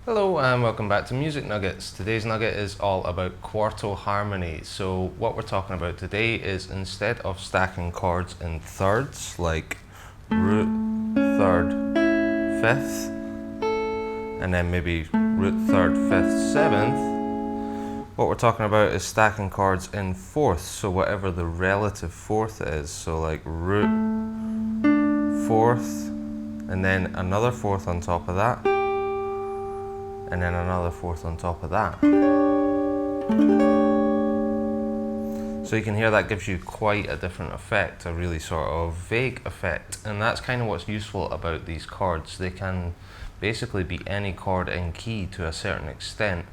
Hello and welcome back to Music Nuggets. Today's nugget is all about quartal harmony. So what we're talking about today is instead of stacking chords in thirds like root, third, fifth, and then maybe root, third, fifth, seventh, what we're talking about is stacking chords in fourths, so whatever the relative fourth is. So like root, fourth, and then another fourth on top of that, and then another fourth on top of that. So you can hear that gives you quite a different effect, a really sort of vague effect, and that's kind of what's useful about these chords. They can basically be any chord in key to a certain extent,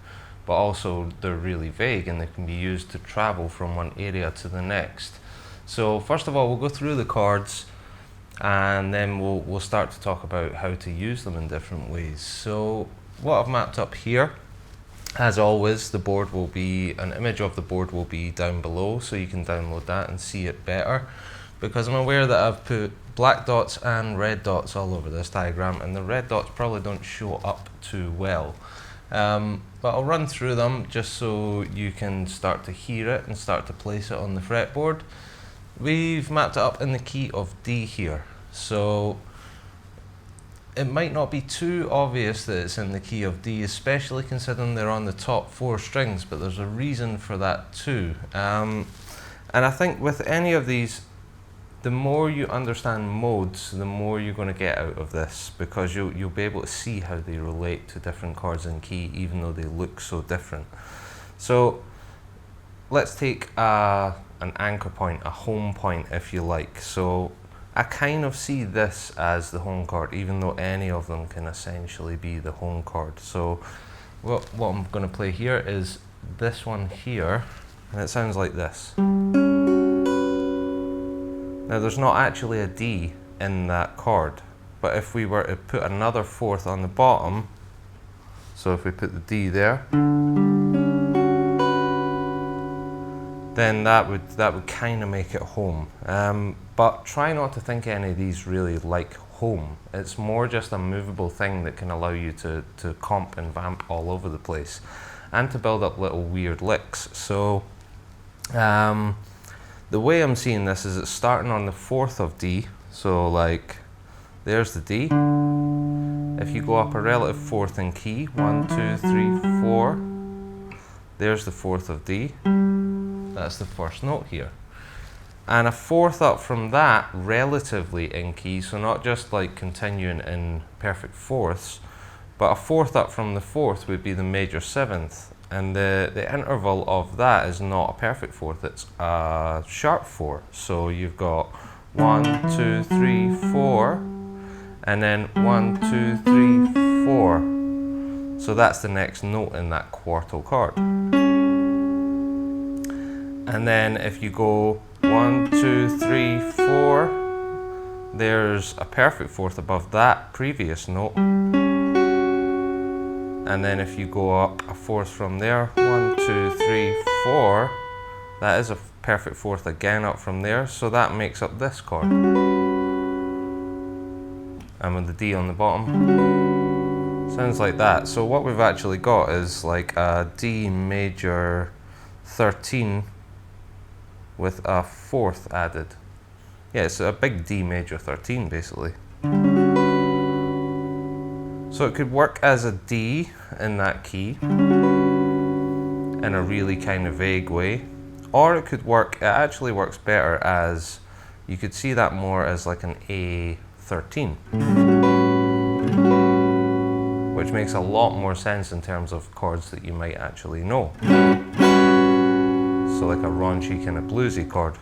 but also they're really vague and they can be used to travel from one area to the next. So first of all, we'll go through the chords and then we'll start to talk about how to use them in different ways. So what I've mapped up here, as always, the board will be, an image of the board will be down below, so you can download that and see it better, because I'm aware that I've put black dots and red dots all over this diagram, and the red dots probably don't show up too well. But I'll run through them just so you can start to hear it and start to place it on the fretboard. We've mapped it up in the key of D here, so it might not be too obvious that it's in the key of D, especially considering they're on the top four strings, but there's a reason for that too. And I think with any of these, the more you understand modes, the more you're going to get out of this, because you'll be able to see how they relate to different chords in key, even though they look so different. So let's take an anchor point, a home point if you like. So I kind of see this as the home chord, even though any of them can essentially be the home chord. So what I'm going to play here is this one here, and it sounds like this. Now there's not actually a D in that chord, but if we were to put another fourth on the bottom, so if we put the D there, then that would kind of make it home. But try not to think any of these really like home. It's more just a movable thing that can allow you to comp and vamp all over the place and to build up little weird licks. So the way I'm seeing this is it's starting on the fourth of D. So like, there's the D. If you go up a relative fourth in key, 1, 2, 3, 4, there's the fourth of D. That's the first note here. And a fourth up from that, relatively in key, so not just like continuing in perfect fourths, but a fourth up from the fourth would be the major seventh. And the interval of that is not a perfect fourth, it's a sharp four. So you've got 1, 2, 3, 4, and then 1, 2, 3, 4. So that's the next note in that quartal chord. And then if you go 1, 2, 3, 4, there's a perfect fourth above that previous note. And then if you go up a fourth from there, 1, 2, 3, 4, that is a perfect fourth again up from there, so that makes up this chord. And with the D on the bottom, sounds like that. So what we've actually got is like a D major 13 with a fourth added. Yeah, it's a big D major 13 basically. So it could work as a D in that key in a really kind of vague way, or it could work, it actually works better as, you could see that more as like an A13, which makes a lot more sense in terms of chords that you might actually know. So like a raunchy kind of bluesy chord.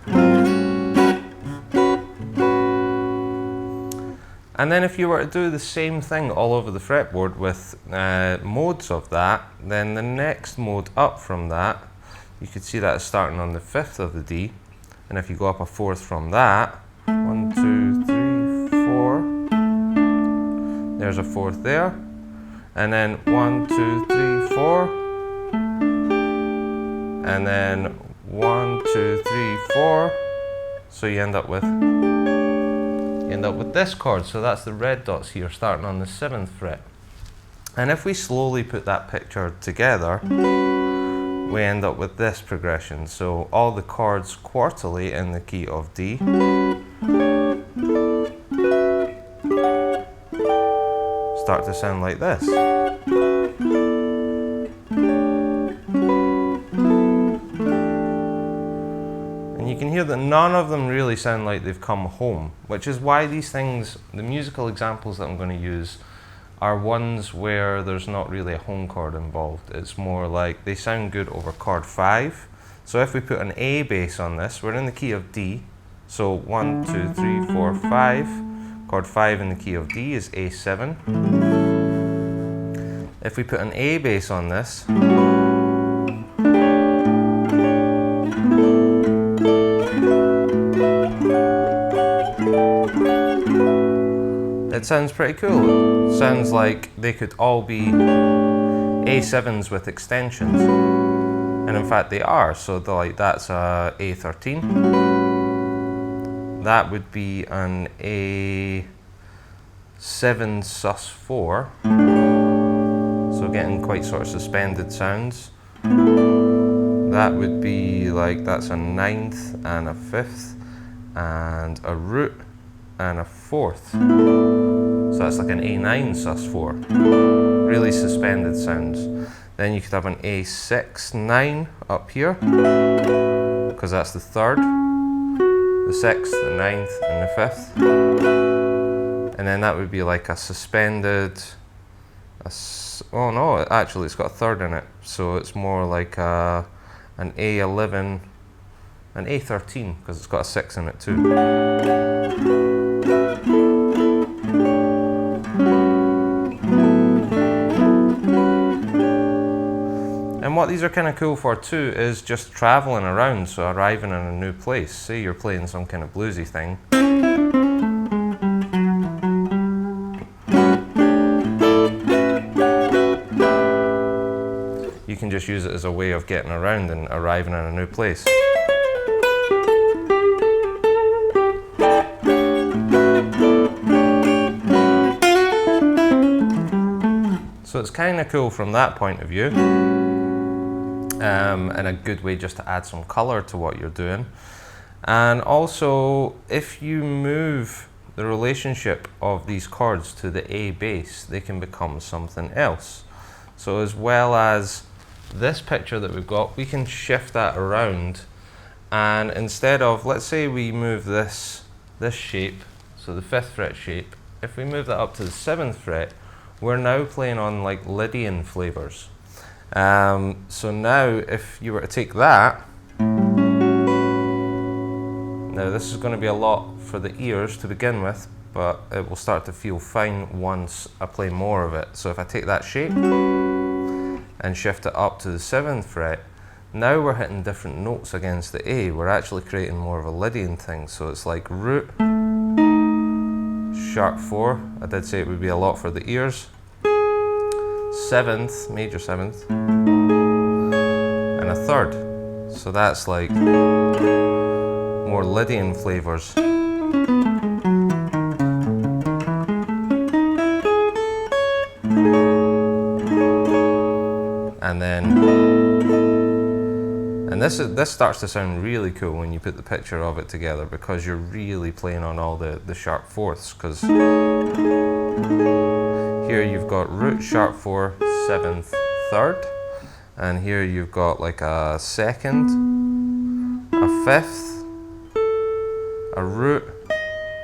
And then if you were to do the same thing all over the fretboard with modes of that, then the next mode up from that, you could see that is starting on the fifth of the D. And if you go up a fourth from that, 1, 2, 3, 4, there's a fourth there. And then 1, 2, 3, 4, and then 1, 2, 3, 4. So you end up with this chord. So that's the red dots here starting on the 7th fret. And if we slowly put that picture together, we end up with this progression. So all the chords quarterly in the key of D start to sound like this. And you can hear that none of them really sound like they've come home, which is why these things, the musical examples that I'm going to use, are ones where there's not really a home chord involved. It's more like they sound good over chord 5. So if we put an A bass on this, we're in the key of D. So 1, 2, 3, 4, 5. Chord 5 in the key of D is A7. If we put an A bass on this, it sounds pretty cool. It sounds like they could all be A7s with extensions. And in fact they are. So that's a A13. That would be an A7 sus4. So getting quite sort of suspended sounds. That would be like, that's a 9th and a 5th and a root and a 4th. So that's like an A9 sus4. Really suspended sounds. Then you could have an A6, 9 up here, because that's the 3rd, the 6th, the 9th, and the 5th. And then that would be like a suspended, oh no, actually it's got a 3rd in it. So it's more like an A11, an A13, because it's got a 6 in it too. And what these are kind of cool for too is just traveling around, so arriving in a new place. Say you're playing some kind of bluesy thing. You can just use it as a way of getting around and arriving in a new place. So it's kind of cool from that point of view. And a good way just to add some color to what you're doing. And also, if you move the relationship of these chords to the A bass, they can become something else. So as well as this picture that we've got, we can shift that around, and instead of, let's say we move this shape, so the 5th fret shape, if we move that up to the 7th fret, we're now playing on like Lydian flavors. So now if you were to take that, now this is going to be a lot for the ears to begin with, but it will start to feel fine once I play more of it. So if I take that shape and shift it up to the 7th fret, now we're hitting different notes against the A. We're actually creating more of a Lydian thing. So it's like root, sharp 4, I did say it would be a lot for the ears, 7th, major 7th, and a 3rd. So that's like more Lydian flavors. And then, and this starts to sound really cool when you put the picture of it together, because you're really playing on all the sharp 4ths, because here you've got root, sharp 4, 7th, 3rd, and here you've got like a 2nd, a 5th, a root,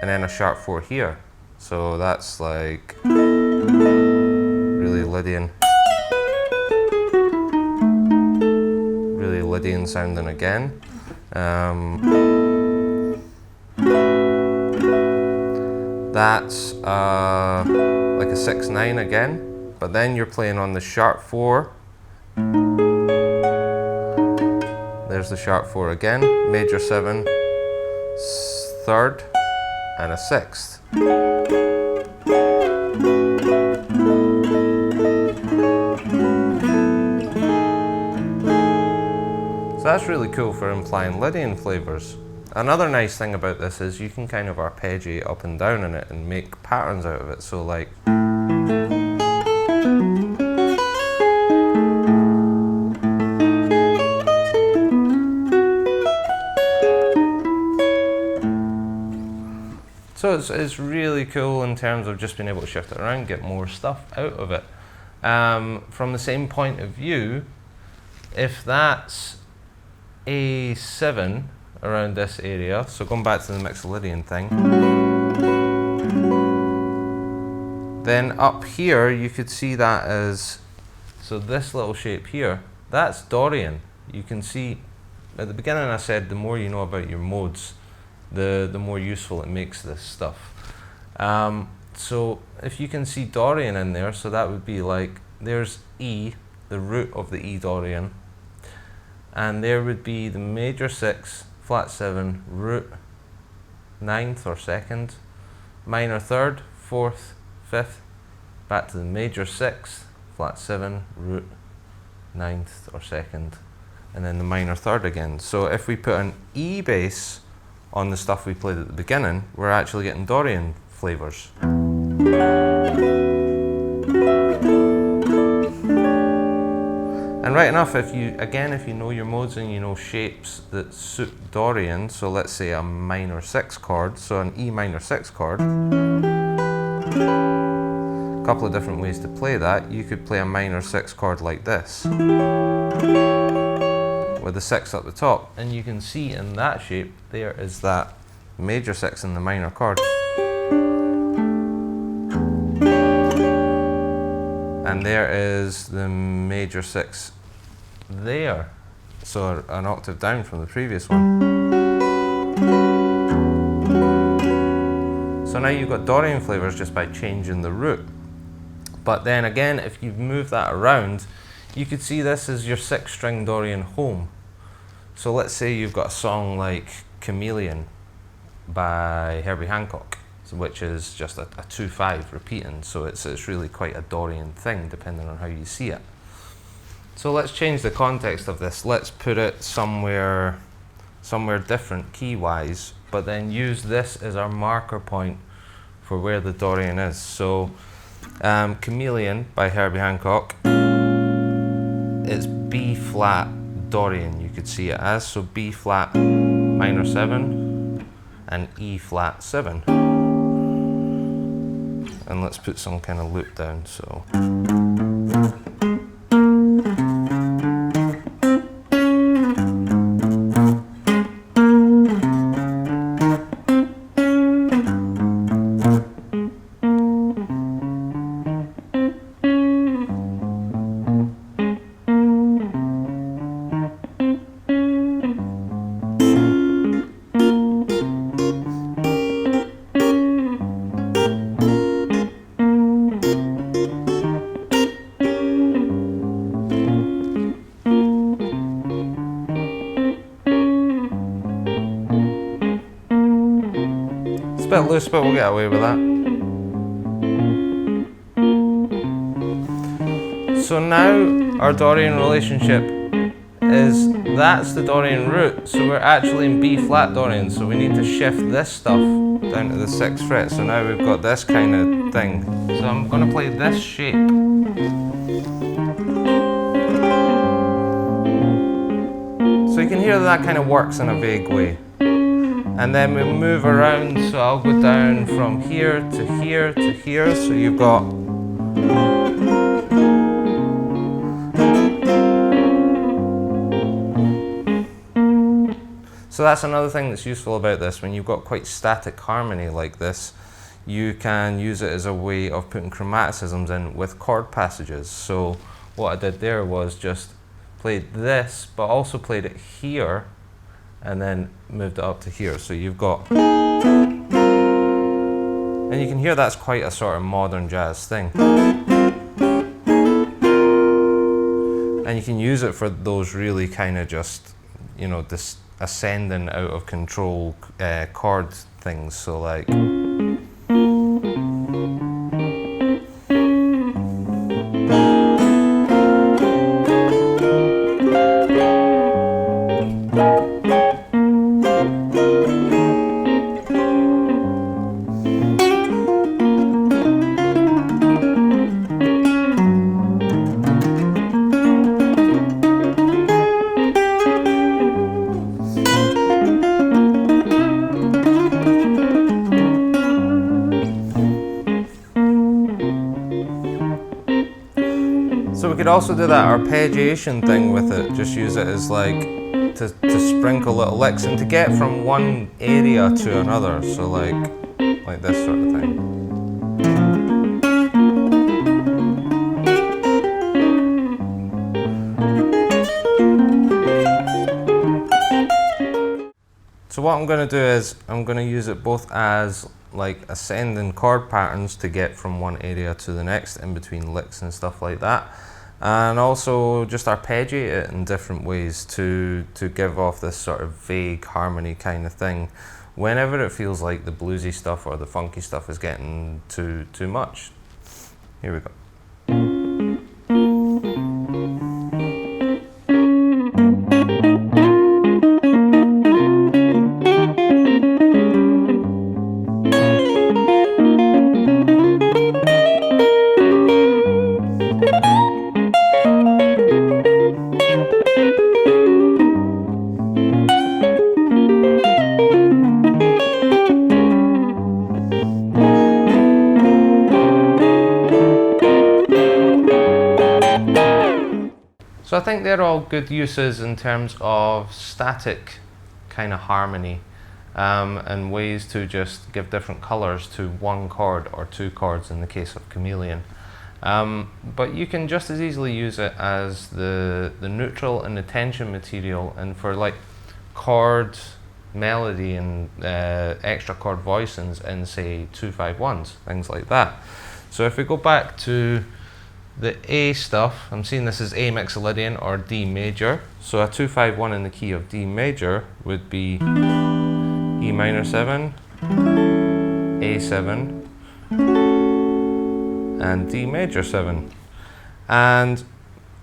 and then a sharp 4 here. So that's like really Lydian. Really Lydian sounding again. That's like a 6-9 again, but then you're playing on the sharp 4. There's the sharp 4 again, major 7, 3rd, and a 6th. So that's really cool for implying Lydian flavors. Another nice thing about this is you can kind of arpeggiate up and down in it and make patterns out of it. So like, So it's really cool in terms of just being able to shift it around, get more stuff out of it. From the same point of view, if that's A7 around this area, so going back to the Mixolydian thing, then up here you could see that as, so this little shape here, that's Dorian. You can see at the beginning I said the more you know about your modes, the more useful it makes this stuff. So if you can see Dorian in there, so that would be like, there's E, the root of the E Dorian, and there would be the major 6, flat 7, root 9th or 2nd, minor 3rd, 4th, 5th, back to the major 6th, flat 7, root 9th or 2nd, and then the minor 3rd again. So if we put an E bass on the stuff we played at the beginning, we're actually getting Dorian flavors. And right enough, if you know your modes and you know shapes that suit Dorian, so let's say a minor 6 chord, so an E minor 6 chord, a couple of different ways to play that. You could play a minor 6 chord like this, with the 6 at the top, and you can see in that shape, there is that major 6 in the minor chord. And there is the major 6 there, so an octave down from the previous one. So now you've got Dorian flavors just by changing the root. But then again, if you move that around, you could see this as your 6-string Dorian home. So let's say you've got a song like Chameleon by Herbie Hancock, which is just a 2-5 repeating, so it's really quite a Dorian thing depending on how you see it. So let's change the context of this. Let's put it somewhere different key-wise, but then use this as our marker point for where the Dorian is. So Chameleon by Herbie Hancock, it's B flat Dorian, you could see it as, so B flat minor 7 and E flat 7. And let's put some kind of loop down, so. It's a bit loose, but we'll get away with that. So now our Dorian relationship is, that's the Dorian root, so we're actually in B flat Dorian, so we need to shift this stuff down to the 6th fret, so now we've got this kind of thing. So I'm going to play this shape. So you can hear that kind of works in a vague way. And then we move around, so I'll go down from here to here to here, so you've got so that's another thing that's useful about this. When you've got quite static harmony like this, you can use it as a way of putting chromaticisms in with chord passages. So what I did there was just played this, but also played it here, and then moved it up to here. So you've got, and you can hear that's quite a sort of modern jazz thing. And you can use it for those really kind of just, you know, this ascending out of control chord things. So like, could also do that arpeggiation thing with it, just use it as like to sprinkle little licks and to get from one area to another, so like this sort of thing. So what I'm going to do is I'm going to use it both as like ascending chord patterns to get from one area to the next in between licks and stuff like that, and also just arpeggiate it in different ways to give off this sort of vague harmony kind of thing whenever it feels like the bluesy stuff or the funky stuff is getting too much. Here we go. So I think they're all good uses in terms of static kind of harmony, and ways to just give different colors to one chord or two chords in the case of Chameleon. But you can just as easily use it as the neutral and the tension material, and for like chord melody and extra chord voicings in say 2-5-1s, things like that. So if we go back to the A stuff, I'm seeing this as A Mixolydian or D major. So a 2-5-1 in the key of D major would be E minor 7, A7, and D major 7. And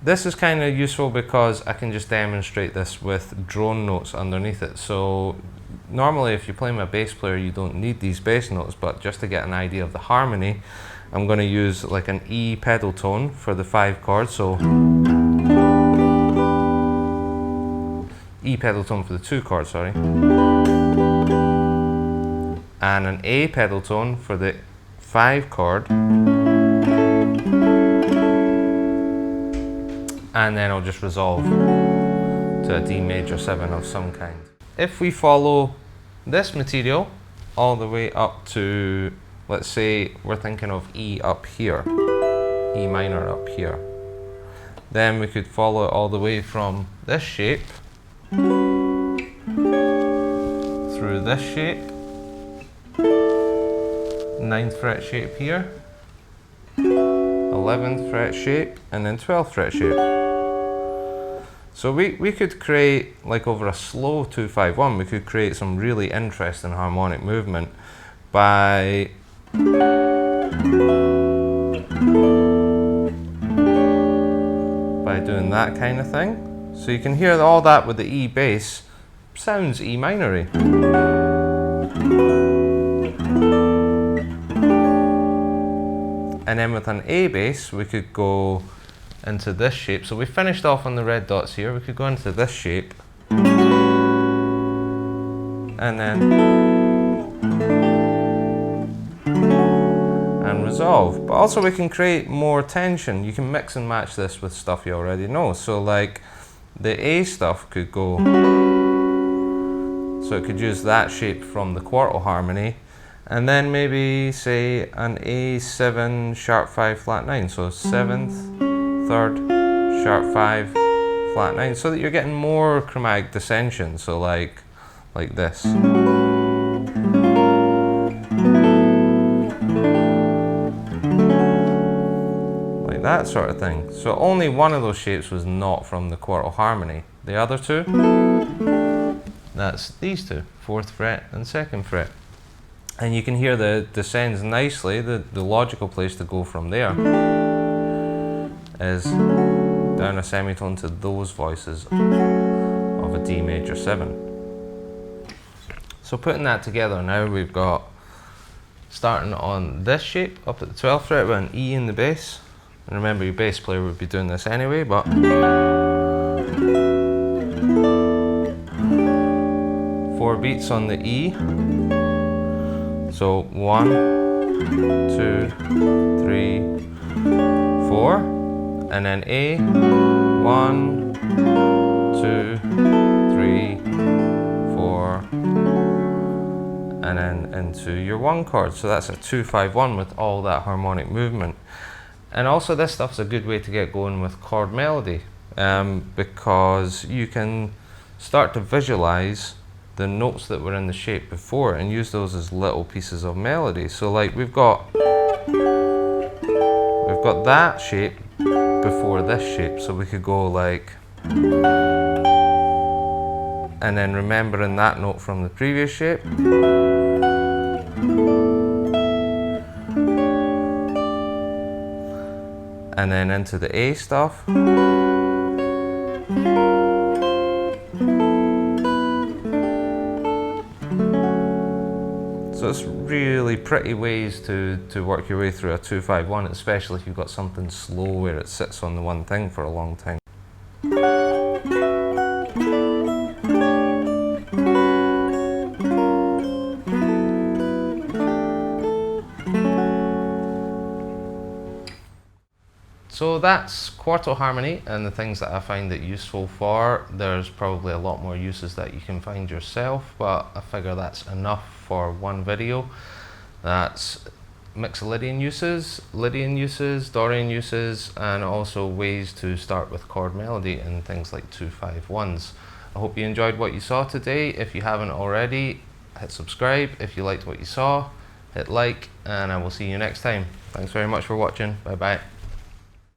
this is kind of useful because I can just demonstrate this with drone notes underneath it. So normally if you're playing with a bass player you don't need these bass notes, but just to get an idea of the harmony, I'm going to use like an E pedal tone for the 5 chords, so E pedal tone for the 2 chords, sorry, and an A pedal tone for the 5 chord, and then I'll just resolve to a D major 7 of some kind. If we follow this material all the way up to, let's say we're thinking of E up here, E minor up here, then we could follow it all the way from this shape through this shape, 9th fret shape here, 11th fret shape, and then 12th fret shape. So we could create, like over a slow 2-5-1, we could create some really interesting harmonic movement by doing that kind of thing. So you can hear all that with the E bass sounds E minor-y. And then with an A bass we could go into this shape. So we finished off on the red dots here, we could go into this shape and then resolve. But also we can create more tension. You can mix and match this with stuff you already know. So like the A stuff could go, so it could use that shape from the Quartal Harmony, and then maybe say an A7 sharp 5 flat 9, so 7th, 3rd, sharp 5 flat 9, so that you're getting more chromatic dissension. So like this. That sort of thing. So only one of those shapes was not from the Quartal Harmony. The other two, that's these two, 4th fret and 2nd fret. And you can hear the descends nicely. The logical place to go from there is down a semitone to those voices of a D major 7. So putting that together now, we've got starting on this shape up at the 12th fret with an E in the bass. And remember, your bass player would be doing this anyway, but 4 beats on the E. So 1, 2, 3, 4. and then A, 1, 2, 3, 4, and then into your 1 chord. So that's a 2-5-1 with all that harmonic movement. And also this stuff's a good way to get going with chord melody, because you can start to visualize the notes that were in the shape before and use those as little pieces of melody. So like we've got that shape before this shape, so we could go like, and then remembering that note from the previous shape, and then into the A stuff. So it's really pretty ways to work your way through a 2-5-1, especially if you've got something slow where it sits on the one thing for a long time. So that's Quartal Harmony and the things that I find it useful for. There's probably a lot more uses that you can find yourself, but I figure that's enough for one video. That's Mixolydian uses, Lydian uses, Dorian uses, and also ways to start with chord melody and things like 2-5-1s. I hope you enjoyed what you saw today. If you haven't already, hit subscribe. If you liked what you saw, hit like, and I will see you next time. Thanks very much for watching. Bye bye.